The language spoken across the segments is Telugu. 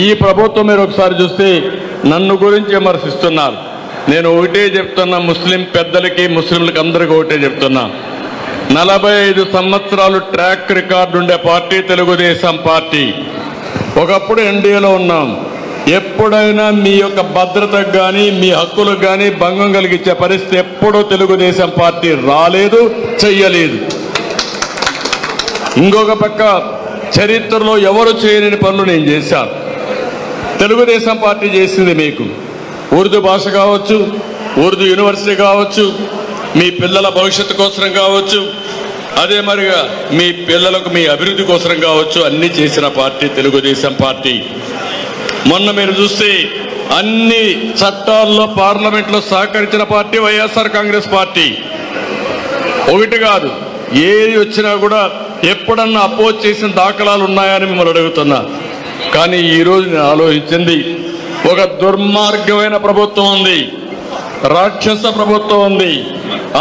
ఈ ప్రభుత్వం మీరు ఒకసారి చూస్తే నన్ను గురించి విమర్శిస్తున్నారు. నేను ఒకటే చెప్తున్నా, ముస్లిం పెద్దలకి ముస్లింలకు అందరికీ ఒకటే చెప్తున్నా, 45 సంవత్సరాలు ట్రాక్ రికార్డు ఉండే పార్టీ తెలుగుదేశం పార్టీ. ఒకప్పుడు ఎన్డీఏలో ఉన్నాం. ఎప్పుడైనా మీ యొక్క భద్రతకు కానీ మీ హక్కులకు కానీ భంగం కలిగించే పరిస్థితి ఎప్పుడూ తెలుగుదేశం పార్టీ రాలేదు, చెయ్యలేదు. ఇంకొక పక్క చరిత్రలో ఎవరు చేయలేని పనులు నేను చేశాను. తెలుగుదేశం పార్టీ చేసింది మీకు ఉర్దూ భాష కావచ్చు, ఉర్దూ యూనివర్సిటీ కావచ్చు, మీ పిల్లల భవిష్యత్తు కోసం కావచ్చు, అదే మరిగా మీ పిల్లలకు మీ అభివృద్ధి కోసం కావచ్చు, అన్ని చేసిన పార్టీ తెలుగుదేశం పార్టీ. మొన్న మీరు చూస్తే అన్ని చట్టాల్లో పార్లమెంట్లో సహకరించిన పార్టీ వైఎస్ఆర్ కాంగ్రెస్ పార్టీ. ఒకటి కాదు, ఏది వచ్చినా కూడా ఎప్పుడన్నా అపోజ్ చేసిన దాఖలాలు ఉన్నాయని మిమ్మల్ని అడుగుతున్నా. కానీ ఈరోజు నేను ఆలోచించింది, ఒక దుర్మార్గమైన ప్రభుత్వం ఉంది, రాక్షస ప్రభుత్వం ఉంది.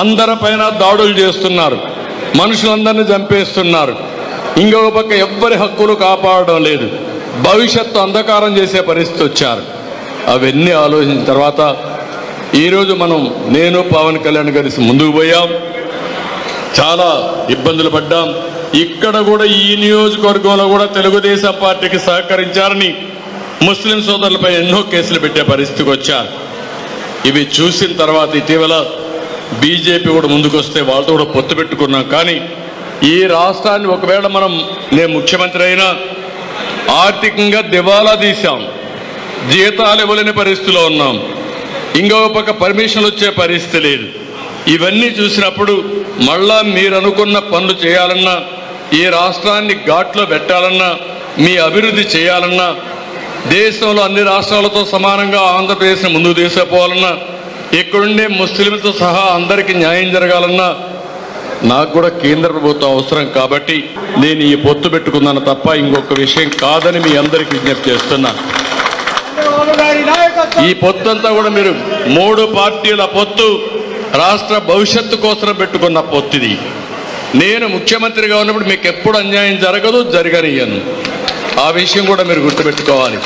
అందరిపైన దాడులు చేస్తున్నారు, మనుషులందరినీ చంపేస్తున్నారు. ఇంకొక పక్క ఎవ్వరి హక్కులు కాపాడడం లేదు, భవిష్యత్తు అంధకారం చేసే పరిస్థితి వచ్చారు. అవన్నీ ఆలోచించిన తర్వాత ఈరోజు నేను పవన్ కళ్యాణ్ కలిసి ముందుకు పోయాం. చాలా ఇబ్బందులు పడ్డాం. ఇక్కడ కూడా ఈ నియోజకవర్గంలో కూడా తెలుగుదేశం పార్టీకి సహకరించారని ముస్లిం సోదరులపై ఎన్నో కేసులు పెట్టే పరిస్థితికి వచ్చారు. ఇవి చూసిన తర్వాత ఇటీవల బీజేపీ కూడా ముందుకొస్తే వాళ్ళతో కూడా పొత్తు పెట్టుకున్నాం. కానీ ఈ రాష్ట్రాన్ని ఒకవేళ నేను ముఖ్యమంత్రి అయినా ఆర్థికంగా దివాలా తీశాం, జీతాలు ఇవ్వలేని పరిస్థితిలో ఉన్నాం, ఇంకొక పక్క పర్మిషన్లు వచ్చే పరిస్థితి లేదు. ఇవన్నీ చూసినప్పుడు మళ్ళా మీరు అనుకున్న పనులు చేయాలన్నా, ఈ రాష్ట్రాన్ని ఘాట్లో పెట్టాలన్నా, మీ అభివృద్ధి చేయాలన్నా, దేశంలో అన్ని రాష్ట్రాలతో సమానంగా ఆంధ్రప్రదేశ్ని ముందుకు తీసుకుపోవాలన్నా, ఇక్కడుండే ముస్లింలతో సహా అందరికీ న్యాయం జరగాలన్నా నాకు కూడా కేంద్ర ప్రభుత్వం అవసరం. కాబట్టి నేను ఈ పొత్తు పెట్టుకున్నాను తప్ప ఇంకొక విషయం కాదని మీ అందరికీ విజ్ఞప్తి చేస్తున్నా. ఈ పొత్తు అంతా కూడా మీరు 3 పార్టీల పొత్తు, రాష్ట్ర భవిష్యత్తు కోసం పెట్టుకున్న పొత్తిది. నేను ముఖ్యమంత్రిగా ఉన్నప్పుడు మీకు ఎప్పుడు అన్యాయం జరగదు, జరగనియ్యను. ఆ విషయం కూడా మీరు గుర్తుపెట్టుకోవాలి.